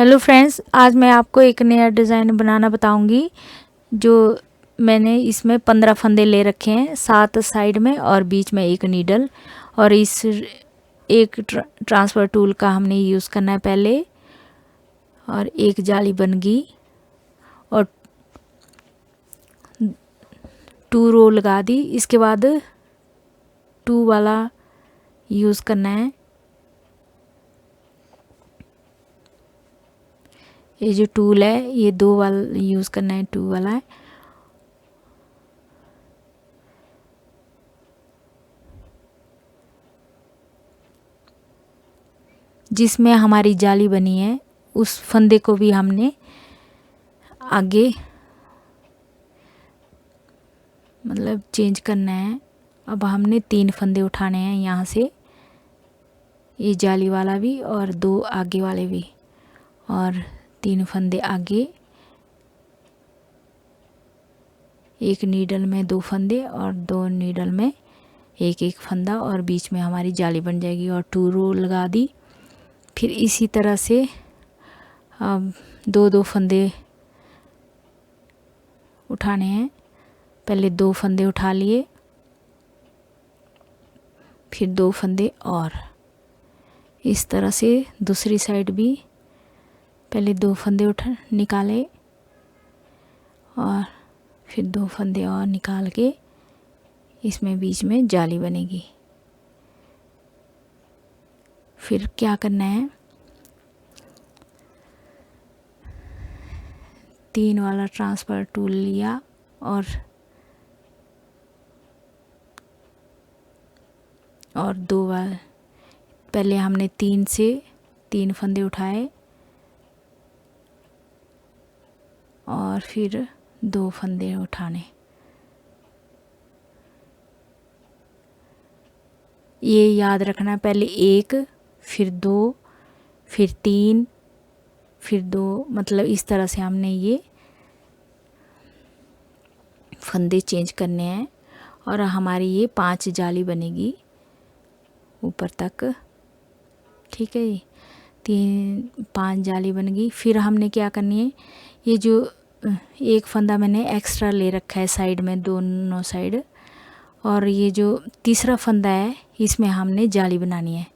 Hello friends, आज मैं आपको एक नया डिज़ाइन बनाना बताऊंगी। जो मैंने इसमें 15 फंदे ले रखे हैं, 7 साइड में और बीच में एक नीडल। और इस एक ट्रांसफ़र टूल का हमने यूज़ करना है पहले। और एक जाली बन गई और 2 रो लगा दी। इसके बाद 2 वाला यूज़ करना है। ये जो टूल है ये 2 वाला यूज़ करना है, 2 वाला है। जिसमें हमारी जाली बनी है उस फंदे को भी हमने आगे मतलब चेंज करना है। अब हमने 3 फंदे उठाने हैं यहाँ से, ये जाली वाला भी और 2 आगे वाले भी, और 3 फंदे आगे, एक नीडल में 2 फंदे और 2 नीडल में एक एक फंदा, और बीच में हमारी जाली बन जाएगी। और 2 रो लगा दी। फिर इसी तरह से अब 2-2 फंदे उठाने हैं। पहले 2 फंदे उठा लिए, फिर 2 फंदे, और इस तरह से दूसरी साइड भी पहले 2 फंदे निकाले और फिर 2 फंदे और निकाल के इसमें बीच में जाली बनेगी। फिर क्या करना है, 3 वाला ट्रांसफ़र टूल लिया और 2 बार पहले हमने 3 से 3 फंदे उठाए और फिर 2 फंदे उठाने। ये याद रखना, पहले 1, फिर 2, फिर 3, फिर 2, मतलब इस तरह से हमने ये फंदे चेंज करने हैं। और हमारी ये 5 जाली बनेगी ऊपर तक, ठीक है। 5 जाली बन गई। फिर हमने क्या करनी है, ये जो एक फंदा मैंने एक्स्ट्रा ले रखा है साइड में, दोनों साइड, और ये जो तीसरा फंदा है इसमें हमने जाली बनानी है।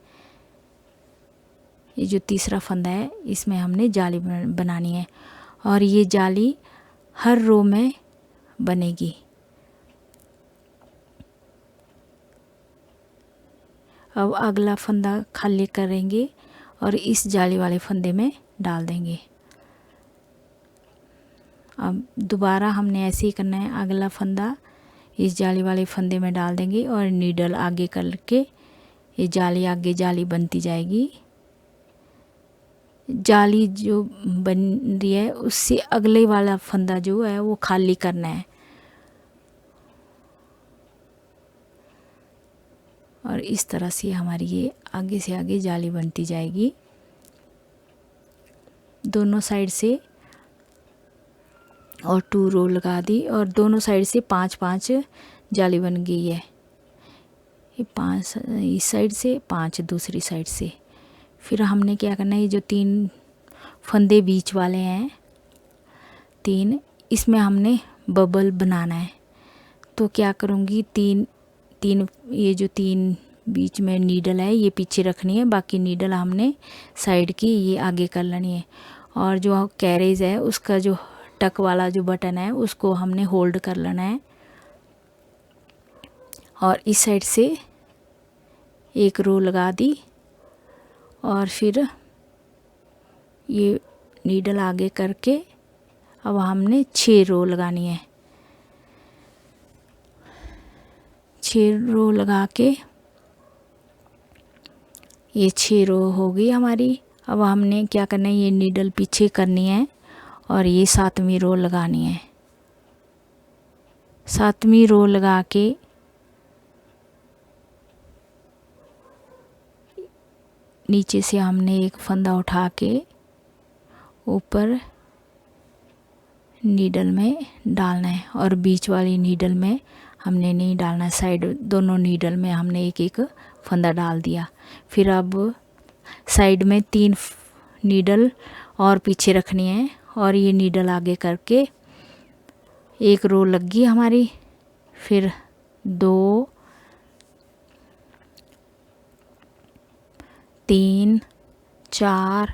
ये जो तीसरा फंदा है इसमें हमने जाली बनानी है, और ये जाली हर रो में बनेगी। अब अगला फंदा खाली करेंगे और इस जाली वाले फंदे में डाल देंगे। अब दोबारा हमने ऐसे ही करना है, अगला फंदा इस जाली वाले फंदे में डाल देंगे और नीडल आगे करके ये जाली आगे जाली बनती जाएगी। जाली जो बन रही है उससे अगले वाला फंदा जो है वो खाली करना है, और इस तरह से हमारी ये आगे से आगे जाली बनती जाएगी दोनों साइड से। और 2 रो लगा दी और दोनों साइड से 5-5 जाली बन गई है। ये 5 इस साइड से, 5 दूसरी साइड से। फिर हमने क्या करना है, ये जो 3 फंदे बीच वाले हैं 3, इसमें हमने बबल बनाना है। तो क्या करूँगी, 3 ये जो 3 बीच में नीडल है ये पीछे रखनी है, बाकी नीडल हमने साइड की ये आगे कर लेनी है। और जो कैरेज है उसका जो टक वाला जो बटन है उसको हमने होल्ड कर लेना है, और इस साइड से एक रो लगा दी और फिर ये नीडल आगे करके अब हमने 6 रो लगानी है। 6 रो लगा के ये 6 रो हो गई हमारी। अब हमने क्या करना है, ये नीडल पीछे करनी है और ये 7वीं रो लगानी है। 7वीं रो लगा के नीचे से हमने एक फंदा उठा के ऊपर नीडल में डालना है, और बीच वाली नीडल में हमने नहीं डालना, साइड दोनों नीडल में हमने एक एक फंदा डाल दिया। फिर अब साइड में 3 नीडल और पीछे रखनी है और ये नीडल आगे करके एक रो लग गई हमारी। फिर 2 3 4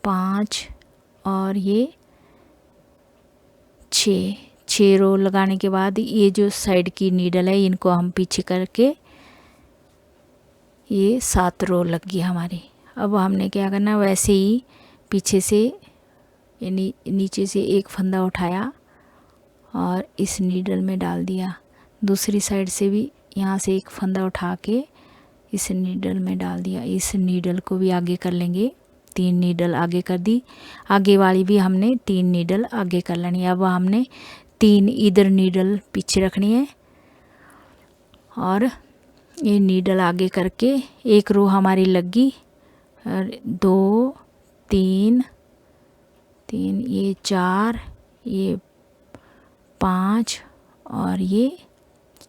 5 और ये 6 रो लगाने के बाद ये जो साइड की नीडल है इनको हम पीछे करके ये 7 रो लग गई हमारी। अब हमने क्या करना, वैसे ही पीछे से नीचे से एक फंदा उठाया और इस नीडल में डाल दिया। दूसरी साइड से भी यहाँ से एक फंदा उठा के इस नीडल में डाल दिया। इस नीडल को भी आगे कर लेंगे, 3 नीडल आगे कर दी। आगे वाली भी हमने 3 नीडल आगे कर लेनी है। अब हमने 3 इधर नीडल पीछे रखनी है और ये नीडल आगे करके एक रो हमारी लग गई। और 2 3 ये 4 ये 5 और ये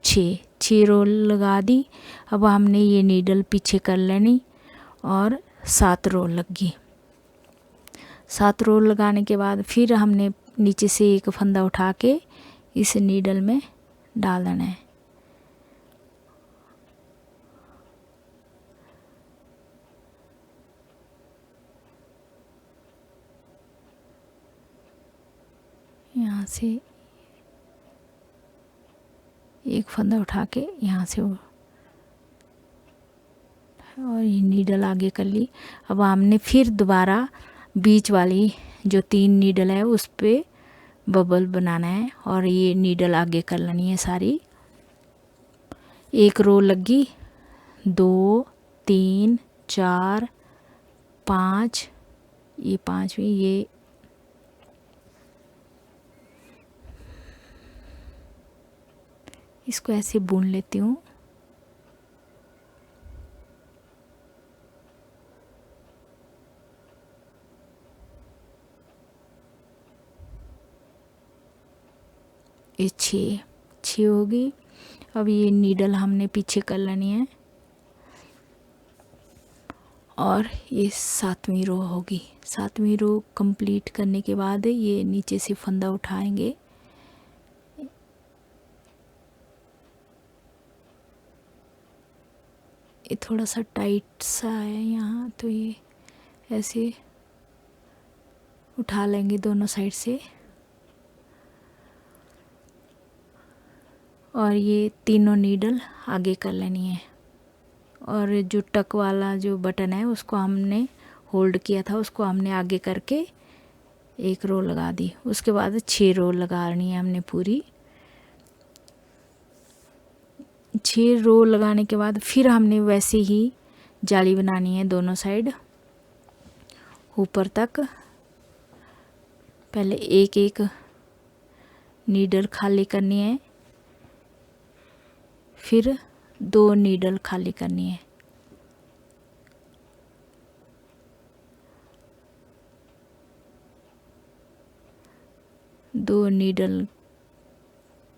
6 रो लगा दी। अब हमने ये नीडल पीछे कर लेनी और 7 रो लग गई। 7 रो लगाने के बाद फिर हमने नीचे से एक फंदा उठा के इस नीडल में डाल देना है। यहाँ से एक फंदा उठा के यहाँ से और ये नीडल आगे कर ली। अब हमने फिर दोबारा बीच वाली जो 3 नीडल है उस पे बबल बनाना है और ये नीडल आगे कर लेनी है सारी। एक रो लगी, 2 3 4 5 ये 5वीं, ये इसको ऐसे बुन लेती हूँ। ये 6 होगी। अब ये नीडल हमने पीछे कर लेनी है और ये 7वीं रो होगी। 7वीं रो कंप्लीट करने के बाद ये नीचे से फंदा उठाएंगे। ये थोड़ा सा टाइट सा है यहाँ, तो ये ऐसे उठा लेंगे दोनों साइड से और ये तीनों नीडल आगे कर लेनी है। और जो टक वाला जो बटन है उसको हमने होल्ड किया था, उसको हमने आगे करके एक रो लगा दी। उसके बाद 6 रो लगानी है हमने पूरी। 6 रो लगाने के बाद फिर हमने वैसे ही जाली बनानी है दोनों साइड ऊपर तक। पहले एक एक नीडल खाली करनी है, फिर 2 नीडल खाली करनी है। दो नीडल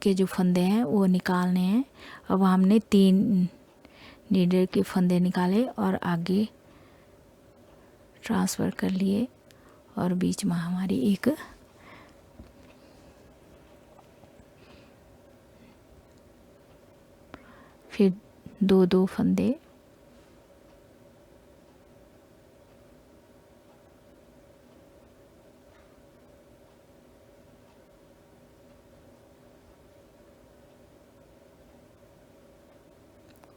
के जो फंदे हैं वो निकालने हैं। अब हमने 3 नीडल के फंदे निकाले और आगे ट्रांसफ़र कर लिए और बीच में हमारी एक फिर 2 फंदे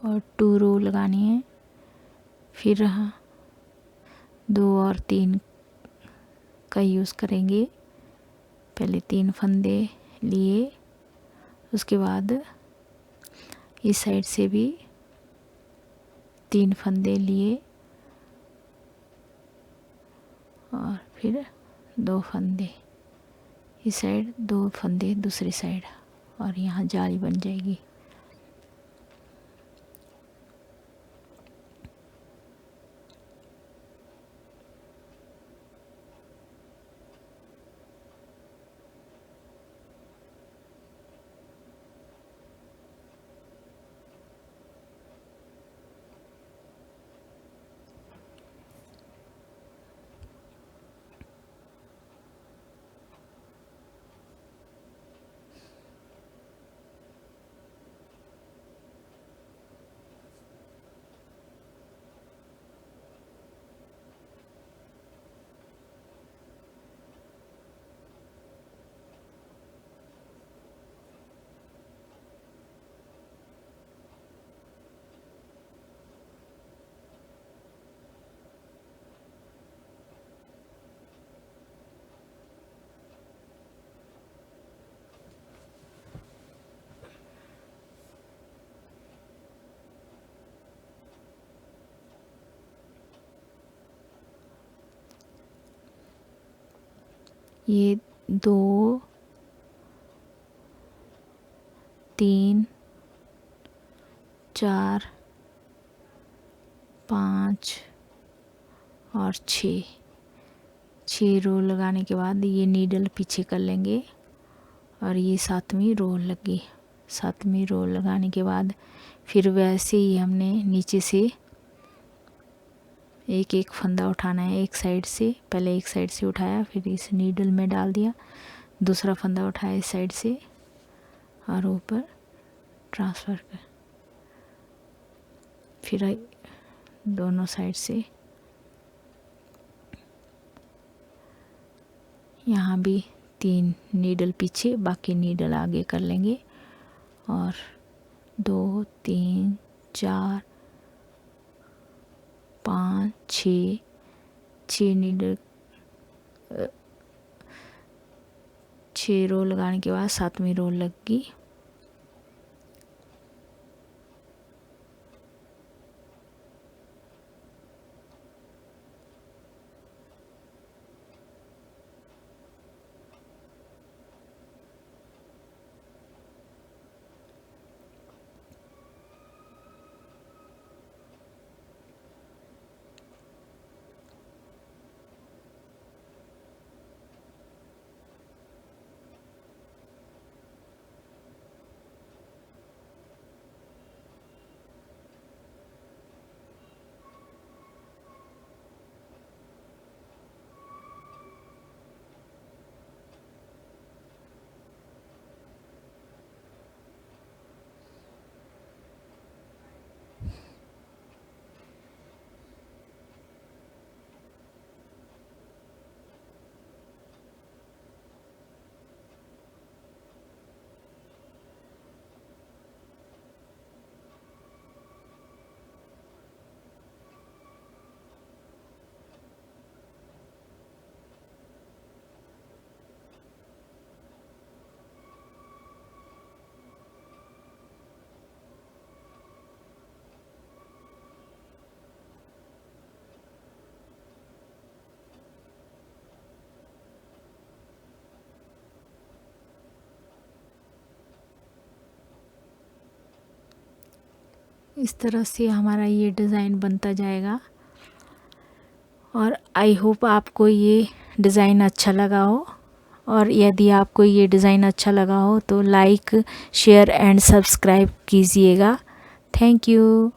और 2 रो लगानी है। फिर 2 और 3 का यूज़ करेंगे। पहले 3 फंदे लिए, उसके बाद इस साइड से भी 3 फंदे लिए और फिर 2 फंदे इस साइड, 2 फंदे दूसरी साइड और यहाँ जाली बन जाएगी। ये 2 3 4 5 और 6 रो लगाने के बाद ये नीडल पीछे कर लेंगे और ये 7वीं रो लगी। 7वीं रो लगाने के बाद फिर वैसे ही हमने नीचे से एक एक फंदा उठाना है। एक साइड से पहले एक साइड से उठाया, फिर इस नीडल में डाल दिया, दूसरा फंदा उठाया इस साइड से और ऊपर ट्रांसफ़र कर, फिर दोनों साइड से यहाँ भी 3 नीडल पीछे, बाकी नीडल आगे कर लेंगे और 2 3 4 5 6 नीडल 6 रो लगाने के बाद 7वीं रो लगी। इस तरह से हमारा ये डिज़ाइन बनता जाएगा और आई होप आपको ये डिज़ाइन अच्छा लगा हो। और यदि आपको ये डिज़ाइन अच्छा लगा हो तो लाइक शेयर एंड सब्सक्राइब कीजिएगा। Thank you.